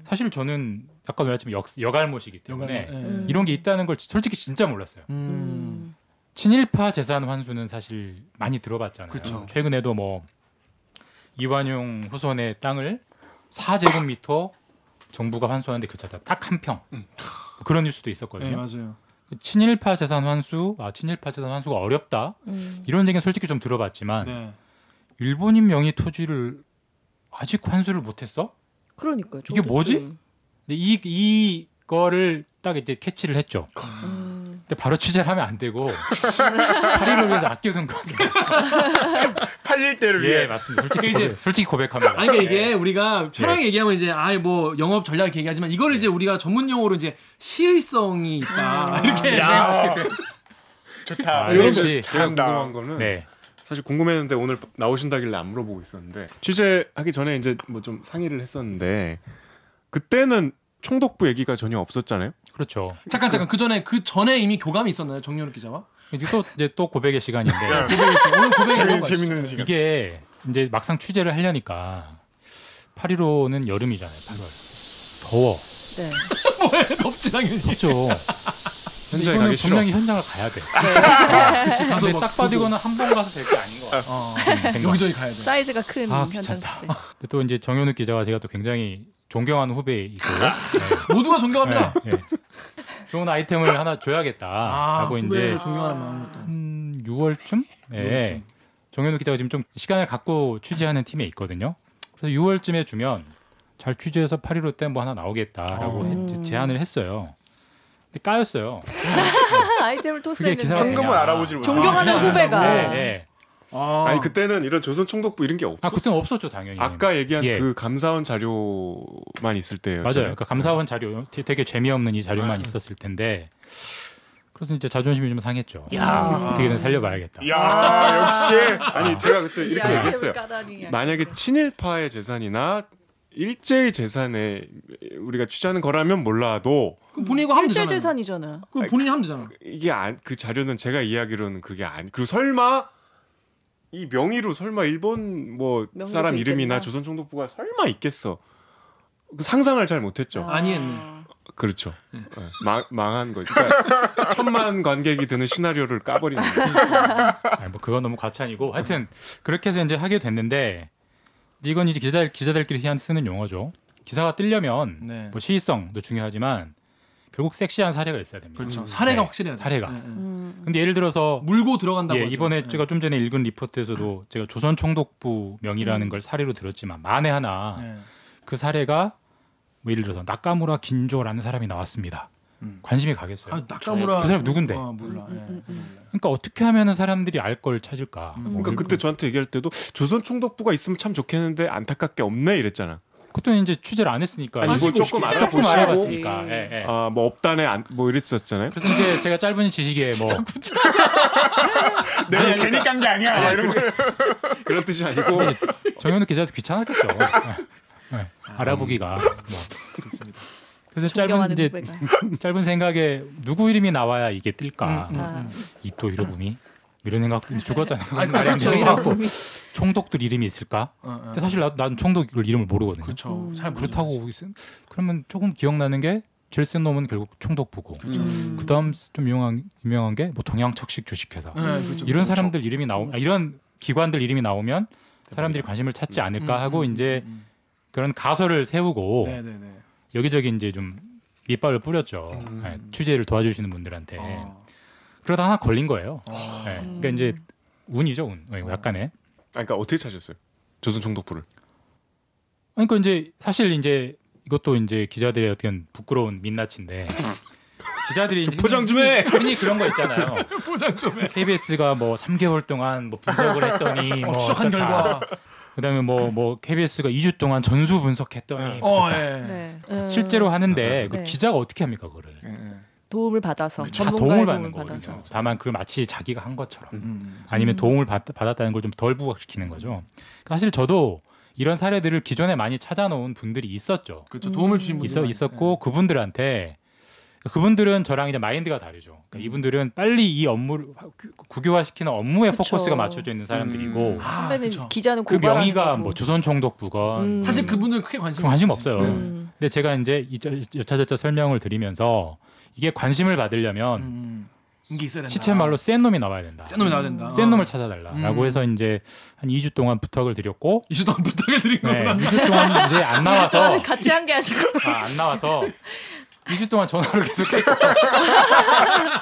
Speaker 3: 사실 저는 아까 말했지만 여갈못이기 때문에
Speaker 1: 네.
Speaker 3: 이런 게 있다는 걸 솔직히 진짜 몰랐어요. 친일파 재산 환수는 사실 많이 들어봤잖아요.
Speaker 1: 그쵸.
Speaker 3: 최근에도 뭐 이완용 후손의 땅을 4제곱미터 정부가 환수하는데 그 자체 딱 한 평. 그런 뉴스도 있었거든요.
Speaker 1: 네, 맞아요.
Speaker 3: 친일파 재산 환수가 어렵다. 이런 얘기는 솔직히 좀 들어봤지만
Speaker 1: 네.
Speaker 3: 일본인 명의 토지를 아직 환수를 못했어?
Speaker 5: 그러니까요.
Speaker 3: 이게 뭐지? 근데 이거를 딱 이제 캐치를 했죠. 근데 바로 취재를 하면 안 되고 8일을 위해서 아껴둔 거죠.
Speaker 4: 팔릴 때를 위해.
Speaker 3: 예, 맞습니다.
Speaker 1: 이제
Speaker 3: 솔직히 고백합니다.
Speaker 1: 아니 그러니까 이게 우리가 편하게 얘기하면 이제 뭐 영업 전략 이렇게 얘기하지만 이걸 이제 우리가 전문 용어로 이제 시의성이 있다 이렇게
Speaker 4: 야. 좋다.
Speaker 3: 이런
Speaker 2: 제가
Speaker 4: 잘한다.
Speaker 2: 궁금한 거는
Speaker 3: 네.
Speaker 2: 사실 궁금했는데 오늘 나오신다길래 안 물어보고 있었는데 취재하기 전에 이제 뭐 좀 상의를 했었는데 그때는 총독부 얘기가 전혀 없었잖아요.
Speaker 3: 그렇죠.
Speaker 1: 잠깐 그 전에 이미 교감이 있었나요 정연욱 기자와?
Speaker 3: 이제 또 고백의 시간인데
Speaker 1: 오늘 고백이
Speaker 4: 재밌는 시간.
Speaker 3: 이게 이제 막상 취재를 하려니까 8.15는 여름이잖아요. 8월. 더워.
Speaker 5: 네.
Speaker 1: 뭐야 덥지 당연히.
Speaker 3: 덥죠.
Speaker 2: 현장에
Speaker 3: 이거는
Speaker 2: 가기 싫어.
Speaker 3: 분명히 현장을 가야 돼.
Speaker 1: 가서
Speaker 3: 근데
Speaker 1: 막
Speaker 3: 딱 봐도 이거는 한 번 가서 될 게 아닌 것 같아요.
Speaker 1: 여기저기 가야 돼.
Speaker 5: 사이즈가 큰
Speaker 3: 아,
Speaker 5: 현장
Speaker 3: 귀찮다.
Speaker 5: 취재.
Speaker 3: 근데 또 이제 정현욱 기자가 제가 또 굉장히 존경하는 후배이고 네.
Speaker 1: 모두가 존경합니다.
Speaker 3: 네, 네. 좋은 아이템을 하나 줘야겠다라고 이제
Speaker 1: 후배를 존경하는 마음으로 또.
Speaker 3: 6월쯤? 네. 정현욱 기자가 지금 좀 시간을 갖고 취재하는 팀에 있거든요. 그래서 6월쯤에 주면 잘 취재해서 8.15 때 뭐 하나 나오겠다라고 제안을 했어요. 근데 까였어요.
Speaker 5: 아이템을
Speaker 3: 그게
Speaker 5: 토스했는데
Speaker 3: 기사가
Speaker 4: 황금은 알아보질 못해.
Speaker 5: 존경하는 후배가.
Speaker 3: 네, 네.
Speaker 2: 아니 그때는 이런 조선 총독부 이런 게 없었어.
Speaker 3: 그때는 없었죠 당연히.
Speaker 2: 아까 얘기한
Speaker 3: 예.
Speaker 2: 그 감사원 자료만 있을 때예요.
Speaker 3: 맞아요. 그러니까 감사원 자료 되게 재미없는 이 자료만 있었을 텐데 그래서 이제 자존심이 좀 상했죠. 어떻게든 살려봐야겠다.
Speaker 4: 야 역시.
Speaker 2: 아니 제가 그때 이렇게 얘기했어요.
Speaker 5: 까다니.
Speaker 2: 만약에 친일파의 재산이나 일제의 재산에 우리가 취재하는 거라면 몰라도
Speaker 1: 그럼 본인이 하면
Speaker 5: 일제
Speaker 1: 되잖아요.
Speaker 5: 재산이잖아.
Speaker 1: 그럼 본인이 하면 되잖아.
Speaker 2: 이게 그 자료는 제가 이야기로는 그게 그리고 설마 이 명의로 설마 일본 뭐
Speaker 5: 명의로
Speaker 2: 사람 이름이나
Speaker 5: 있겠나?
Speaker 2: 조선 총독부가 설마 있겠어. 상상을 잘 못했죠.
Speaker 1: 아니했네.
Speaker 2: 그렇죠. 네. 망한 거죠. 그러니까 1000만 관객이 드는 시나리오를 까버린 거죠.
Speaker 3: 아니, 뭐 그건 너무 과찬이고 하여튼 그렇게 해서 이제 하게 됐는데 이건 이제 기자들끼리 쓰는 용어죠. 기사가 뜨려면
Speaker 1: 네.
Speaker 3: 뭐 시의성도 중요하지만 결국 섹시한 사례가 있어야 됩니다.
Speaker 1: 그렇죠. 사례가
Speaker 3: 네,
Speaker 1: 확실해야 돼.
Speaker 3: 사례가.
Speaker 1: 네, 네.
Speaker 3: 근데 예를 들어서
Speaker 1: 물고 들어간다고.
Speaker 3: 예,
Speaker 1: 하죠.
Speaker 3: 이번에
Speaker 1: 네.
Speaker 3: 제가 좀 전에 읽은 리포트에서도 제가 조선 총독부 명의라는 걸 사례로 들었지만 만에 하나
Speaker 1: 네.
Speaker 3: 그 사례가 뭐 예를 들어서 나카무라 긴조라는 사람이 나왔습니다. 관심이 가겠어요.
Speaker 1: 아, 나카무라
Speaker 3: 그 사람 누군데?
Speaker 1: 몰라.
Speaker 3: 그러니까 어떻게 하면은 사람들이 알 걸 찾을까?
Speaker 2: 그러니까 그때 저한테 얘기할 때도 조선 총독부가 있으면 참 좋겠는데 안타깝게 없네 이랬잖아.
Speaker 3: 그것도 이제 취재를 안 했으니까
Speaker 2: 아니, 뭐 조금 알아보시고.
Speaker 3: 알아봤으니까. 예, 예.
Speaker 2: 뭐 업단에 뭐 이랬었잖아요.
Speaker 3: 그래서 이제 제가 짧은 지식에 뭐
Speaker 4: 내가 괜히 깐 게 아니야. 막 이런 거.
Speaker 2: 그런 뜻이 아니고
Speaker 3: 정현욱 기자도 귀찮았겠죠. 네, 알아보기가. 뭐.
Speaker 1: 그렇습니다.
Speaker 3: 그래서
Speaker 5: 존경하는
Speaker 3: 이제
Speaker 5: 후배가.
Speaker 3: 짧은 생각에 누구 이름이 나와야 이게 뜰까?
Speaker 5: 아.
Speaker 3: 이토 히로부미 이런 생각 죽었잖아요.
Speaker 1: 아니,
Speaker 3: 말이 안
Speaker 1: 그렇죠.
Speaker 3: 되는 거 같고 총독들 이름이 있을까?
Speaker 1: 어.
Speaker 3: 근데 사실 난 총독 이름을 모르거든요.
Speaker 1: 그렇죠. 잘
Speaker 3: 그렇다고 그러면 조금 기억나는 게 제일 센 놈은 결국 총독부고 그다음 좀 유명한 게 뭐 동양척식 주식회사
Speaker 1: 그렇죠.
Speaker 3: 이런 사람들 이름이 이런 기관들 이름이 나오면 사람들이 관심을 찾지 않을까 하고 이제 그런 가설을 세우고
Speaker 1: 네네네.
Speaker 3: 여기저기 이제 좀 밑밥을 뿌렸죠. 네, 취재를 도와주시는 분들한테. 그러다 하나 걸린 거예요. 네, 그러니까 이제 운이죠, 운. 약간의.
Speaker 2: 그러니까 어떻게 찾았어요? 조선 총독부를.
Speaker 3: 그러니까 이제 사실 이제 이것도 이제 기자들의 어떤 부끄러운 민낯인데 기자들이
Speaker 2: 포장 좀 해.
Speaker 3: 흔히 그런 거 있잖아요.
Speaker 1: 포장 좀 해.
Speaker 3: KBS가 뭐 3개월 동안 뭐 분석을 했더니 뭐
Speaker 1: 추적한
Speaker 3: 어떻다.
Speaker 1: 결과.
Speaker 3: 그다음에 뭐 KBS가 2주 동안 전수 분석했더니 어떻다.
Speaker 1: 예.
Speaker 5: 네.
Speaker 3: 실제로 하는데 그
Speaker 5: 네.
Speaker 3: 기자가 어떻게 합니까 그거를?
Speaker 5: 도움을 받아서
Speaker 3: 다
Speaker 5: 전문가의
Speaker 3: 도움을
Speaker 5: 도움을
Speaker 3: 받는
Speaker 5: 받아서.
Speaker 3: 거죠. 다만 그걸 마치 자기가 한 것처럼 아니면 도움을 받았다는 걸 좀 덜 부각시키는 거죠. 사실 저도 이런 사례들을 기존에 많이 찾아놓은 분들이 있었죠.
Speaker 1: 그렇죠. 도움을 주신 분들
Speaker 3: 있었고 그분들한테 그분들은 저랑 이제 마인드가 다르죠. 그러니까 이분들은 빨리 이 업무를 국유화시키는 업무에
Speaker 5: 그쵸.
Speaker 3: 포커스가 맞춰져 있는 사람들이고
Speaker 5: 선배는
Speaker 1: 그쵸.
Speaker 5: 기자는
Speaker 3: 그
Speaker 5: 고발하는
Speaker 3: 명의가
Speaker 5: 거고.
Speaker 3: 뭐 조선총독부건
Speaker 1: 사실 그분들 크게 관심
Speaker 3: 없어요. 근데 제가 이제 여차저차 설명을 드리면서 이게 관심을 받으려면
Speaker 1: 이게 있어야 된다.
Speaker 3: 시쳇말로 센 놈이 나와야 된다.
Speaker 1: 센 놈이 나와야 된다.
Speaker 3: 센 놈을 찾아달라라고 해서 이제 한 2주 동안 부탁을 드렸고
Speaker 1: 2주 동안 부탁을 드린
Speaker 3: 네,
Speaker 1: 거구나.
Speaker 3: 2주 동안 이제 안 나와서
Speaker 5: 저는 같이 한 게 아니고
Speaker 3: 안 나와서 2주 동안 전화를 계속했고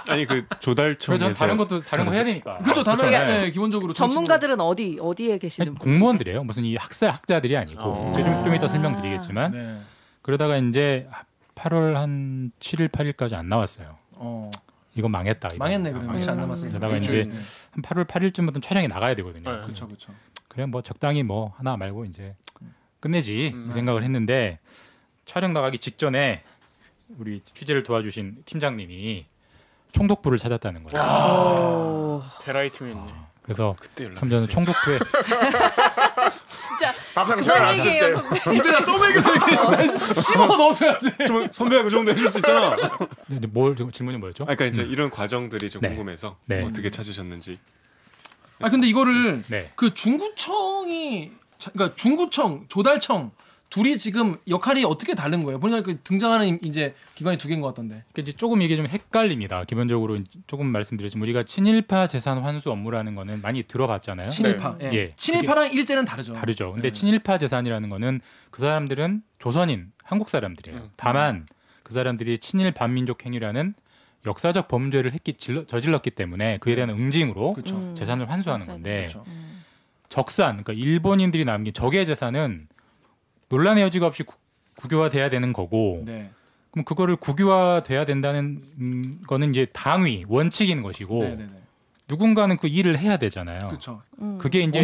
Speaker 2: 아니 그 조달청에서
Speaker 3: 그래서 다른 거 해야 되니까.
Speaker 1: 그렇죠. 다른
Speaker 3: 그렇죠.
Speaker 1: 게
Speaker 3: 네.
Speaker 1: 네, 기본적으로
Speaker 5: 전문가들은 어디에 계시는
Speaker 3: 아니,
Speaker 5: 분이세요?
Speaker 3: 공무원들이에요. 무슨 이 학자들이 아니고 좀 이따 설명드리겠지만
Speaker 1: 네.
Speaker 3: 그러다가 이제 8월 한 7일 8일까지 안 나왔어요. 이거 망했다. 이거.
Speaker 1: 망했네 그러면 며칠 안 남았으니까.
Speaker 3: 그러다가 이제 한 8월 8일쯤부터 촬영이 나가야 되거든요.
Speaker 1: 그렇죠, 그렇죠.
Speaker 3: 그래 뭐 적당히 뭐 하나 말고 이제 끝내지 이 생각을 했는데 촬영 나가기 직전에 우리 취재를 도와주신 팀장님이 총독부를 찾았다는 거예요.
Speaker 4: 대라이팀이었네.
Speaker 3: 그래서
Speaker 2: 그때
Speaker 3: 참 저는 총독부에
Speaker 5: 진짜
Speaker 4: 밥상 잘
Speaker 5: 그런
Speaker 4: 안 쓸
Speaker 5: 얘기예요.
Speaker 4: 때.
Speaker 5: 선배.
Speaker 1: 입에다 떠먹여서 이렇게 씹어 넣어줘야 돼.
Speaker 2: 좀 선배가 그 정도 해줄 수 있잖아.
Speaker 3: 이제 질문이 뭐였죠?
Speaker 2: 그러니까 이제 이런 과정들이 좀
Speaker 3: 네.
Speaker 2: 궁금해서
Speaker 3: 네.
Speaker 2: 어떻게 찾으셨는지.
Speaker 1: 아 근데 이거를
Speaker 3: 네.
Speaker 1: 그 중구청이 그러니까 중구청, 조달청 둘이 지금 역할이 어떻게 다른 거예요? 보니까 그 등장하는 이제 기관이 두 개인 것 같던데.
Speaker 3: 그러니까 이제 조금 이게 좀 헷갈립니다. 기본적으로 조금 말씀드렸지만 우리가 친일파 재산 환수 업무라는 거는 많이 들어봤잖아요.
Speaker 1: 친일파.
Speaker 3: 네.
Speaker 1: 예.
Speaker 3: 예.
Speaker 1: 친일파랑 일제는 다르죠.
Speaker 3: 다르죠. 근데
Speaker 1: 네.
Speaker 3: 친일파 재산이라는 거는 그 사람들은 조선인, 한국 사람들이에요. 다만 그 사람들이 친일 반민족 행위라는 역사적 범죄를 저질렀기 때문에 그에 대한 응징으로
Speaker 1: 그렇죠.
Speaker 3: 재산을 환수하는 건데
Speaker 1: 그렇죠.
Speaker 3: 적산, 그러니까 일본인들이 남긴 적의 재산은 논란의 여지가 없이 국유화돼야 되는 거고
Speaker 1: 네.
Speaker 3: 그럼 그거를 국유화돼야 된다는 거는 이제 당위, 원칙인 것이고
Speaker 1: 네네네.
Speaker 3: 누군가는 그 일을 해야 되잖아요.
Speaker 1: 그렇죠.
Speaker 3: 그게 이제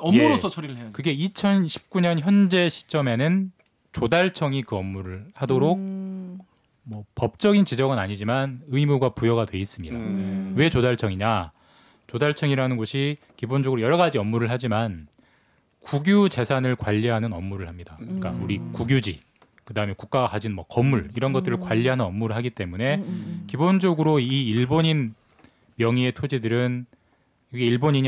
Speaker 1: 업무로서 처리를 해야 돼.
Speaker 3: 그게 2019년 현재 시점에는 조달청이 그 업무를 하도록 뭐 법적인 지적은 아니지만 의무가 부여가 돼 있습니다. 왜 조달청이냐? 조달청이라는 곳이 기본적으로 여러 가지 업무를 하지만 국유 재산을 관리하는 업무를 합니다. 그러니까 우리 국유지, 그다음에 국가가 가진 뭐 건물 이런 것들을 관리하는 업무를 하기 때문에 기본적으로 이 일본인 명의의 토지들은 이게 일본인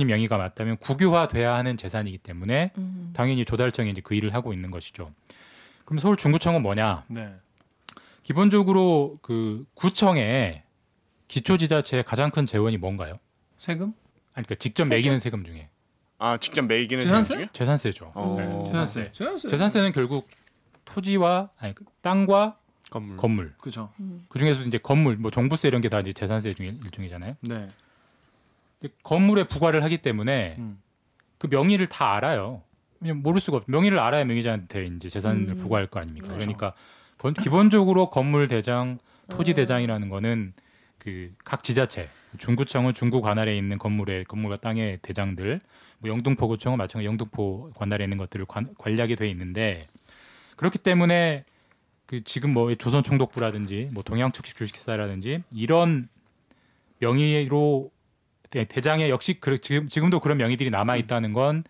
Speaker 3: 명의가 맞다면 국유화돼야 하는 재산이기 때문에 당연히 조달청이 이제 그 일을 하고 있는 것이죠. 그럼 서울 중구청은 뭐냐?
Speaker 1: 네.
Speaker 3: 기본적으로 그 구청의 기초지자체의 가장 큰 재원이 뭔가요?
Speaker 1: 세금?
Speaker 3: 아니 그러니까 직접 매기는 세금 중에
Speaker 4: 아 직접 매기는
Speaker 1: 재산세?
Speaker 4: 세금 중에?
Speaker 3: 재산세죠.
Speaker 1: 재산세.
Speaker 3: 재산세는 결국 토지와 그 땅과 건물.
Speaker 1: 그렇죠.
Speaker 3: 그 중에서도 이제 건물, 뭐 종부세 이런 게 다 이제 재산세 중에 일종이잖아요.
Speaker 1: 네.
Speaker 3: 건물에 부과를 하기 때문에
Speaker 1: 음.
Speaker 3: 그 명의를 다 알아요. 그냥 모를 수가 없죠. 명의를 알아야 명의자한테 이제 재산을 부과할 거 아닙니까? 그러니까 기본적으로 건물 대장, 토지 대장이라는 거는 그 각 지자체, 중구청은 중구 관할에 있는 건물과 땅의 대장들, 뭐 영등포구청은 마찬가지 영등포 관할에 있는 것들을 관리하게 돼 있는데 그렇기 때문에 그 지금 뭐 조선총독부라든지 뭐 동양측식 주식회사라든지 이런 명의로 대장에 역시 지금도 그런 명의들이 남아 있다는 건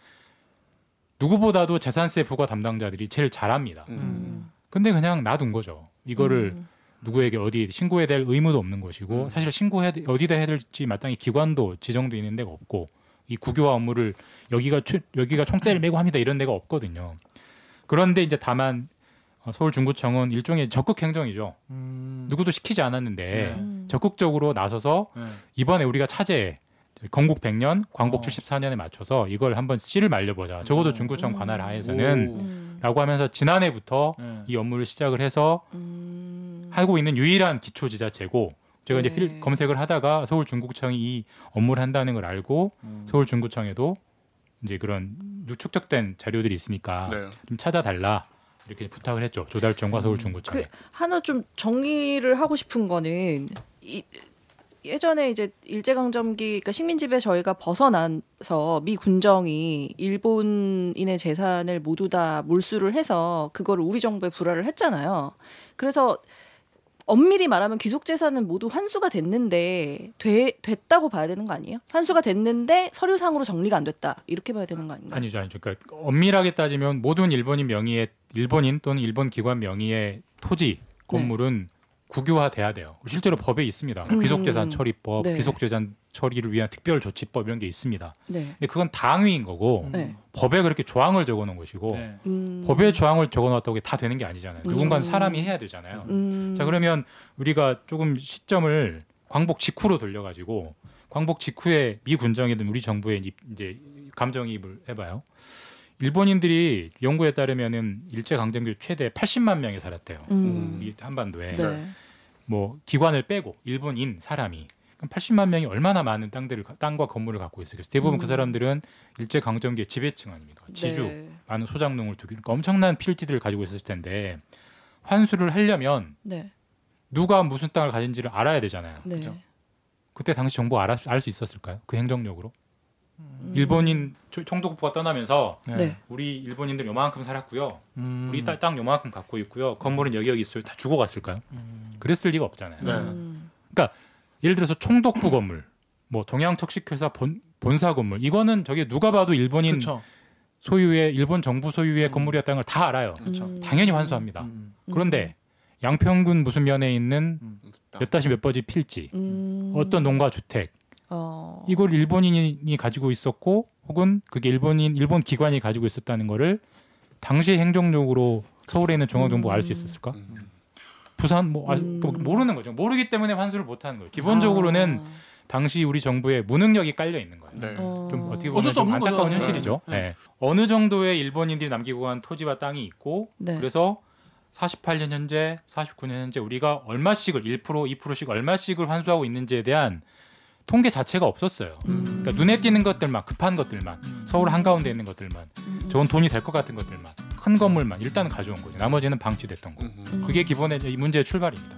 Speaker 3: 누구보다도 재산세 부과 담당자들이 제일 잘합니다. 근데 그냥 놔둔 거죠. 이거를 누구에게 어디 신고해야 될 의무도 없는 것이고 사실 어디다 해야 될지 마땅히 기관도 지정돼 있는 데가 없고 이 국유화 업무를 여기가 총대를 메고 합니다 이런 데가 없거든요. 그런데 이제 다만 서울 중구청은 일종의 적극 행정이죠. 누구도 시키지 않았는데 적극적으로 나서서 이번에 우리가 차제에 건국 100년, 광복 74년에 맞춰서 이걸 한번 씨를 말려보자. 적어도 중구청 관할 하에서는 라고 하면서 지난해부터 이 업무를 시작을 해서 하고 있는 유일한 기초지자체고 제가 이제 검색을 하다가 서울 중구청이 이 업무를 한다는 걸 알고 서울 중구청에도 이제 그런 축적된 자료들이 있으니까 좀 찾아달라 이렇게 부탁을 했죠. 조달청과 서울 중구청에.
Speaker 5: 하나 좀 정리를 하고 싶은 거는 예전에 이제 일제강점기 그러니까 식민지배 저희가 벗어나서 미 군정이 일본인의 재산을 모두 다 몰수를 해서 그거를 우리 정부에 불화를 했잖아요. 그래서 엄밀히 말하면 귀속재산은 모두 환수가 됐는데 됐다고 봐야 되는 거 아니에요? 환수가 됐는데 서류상으로 정리가 안 됐다 이렇게 봐야 되는 거 아닌가요?
Speaker 3: 아니죠. 그러니까 엄밀하게 따지면 모든 일본인 또는 일본 기관 명의의 토지 건물은 국유화돼야 돼요. 실제로 법에 있습니다. 귀속재산 처리법,
Speaker 5: 네.
Speaker 3: 귀속재산 처리를 위한 특별조치법 이런 게 있습니다.
Speaker 5: 네.
Speaker 3: 근데 그건 당위인 거고
Speaker 5: 네.
Speaker 3: 법에 그렇게 조항을 적어놓은 것이고
Speaker 1: 네.
Speaker 3: 법에 조항을 적어놨다고 다 되는 게 아니잖아요. 누군가는 사람이 해야 되잖아요. 자 그러면 우리가 조금 시점을 광복 직후로 돌려가지고 광복 직후에 미 군정이든 우리 정부에 이제 감정이입을 해봐요. 일본인들이 연구에 따르면은 일제 강점기 최대 80만 명이 살았대요. 이 한반도에
Speaker 5: 네.
Speaker 3: 뭐 기관을 빼고 일본인 사람이 그럼 80만 명이 얼마나 많은 땅과 건물을 갖고 있어요. 그래서 대부분 그 사람들은 일제 강점기의 지배층 아닙니까? 지주
Speaker 5: 네.
Speaker 3: 많은 소작농을 두고 그러니까 엄청난 필지들을 가지고 있었을 텐데 환수를 하려면
Speaker 5: 네.
Speaker 3: 누가 무슨 땅을 가진지를 알아야 되잖아요.
Speaker 5: 네.
Speaker 3: 그렇죠? 그때 당시 정부 알 수 있었을까요? 그 행정력으로? 일본인 총독부가 떠나면서
Speaker 5: 네.
Speaker 3: 우리 일본인들 요만큼 살았고요.
Speaker 1: 음.
Speaker 3: 우리 땅 요만큼 갖고 있고요. 건물은 여기 있어요. 다 주고 갔을까요? 그랬을 리가 없잖아요.
Speaker 4: 네.
Speaker 3: 그러니까 예를 들어서 총독부 건물, 뭐 동양척식회사 본사 건물 이거는 저게 누가 봐도 일본인
Speaker 1: 그렇죠.
Speaker 3: 소유의 일본 정부 소유의 건물이었다는 걸 다 알아요. 당연히 환수합니다. 그런데 양평군 무슨 면에 있는 몇 다시 몇 번지 필지, 어떤 농가 주택 이걸 일본인이 가지고 있었고 혹은 그게 일본 기관이 가지고 있었다는 거를 당시 행정력으로 서울에 있는 중앙정부가 알 수 있었을까? 부산 모르는 거죠. 모르기 때문에 환수를 못하는 거예요. 기본적으로는 당시 우리 정부의 무능력이 깔려 있는 거예요.
Speaker 4: 네.
Speaker 3: 좀 어떻게 보면
Speaker 1: 어쩔 수
Speaker 3: 좀
Speaker 1: 없는
Speaker 3: 안타까운
Speaker 1: 거죠.
Speaker 3: 현실이죠.
Speaker 1: 네.
Speaker 3: 네. 어느 정도의 일본인들이 남기고 간 토지와 땅이 있고
Speaker 5: 네.
Speaker 3: 그래서 48년 현재, 49년 현재 우리가 얼마씩을 1%, 2%씩 얼마씩을 환수하고 있는지에 대한 통계 자체가 없었어요. 그러니까 눈에 띄는 것들만, 급한 것들만, 서울 한가운데 있는 것들만, 좋은 돈이 될 것 같은 것들만, 큰 건물만 일단은 가져온 거죠. 나머지는 방치됐던 거. 그게 기본의 이 문제의 출발입니다.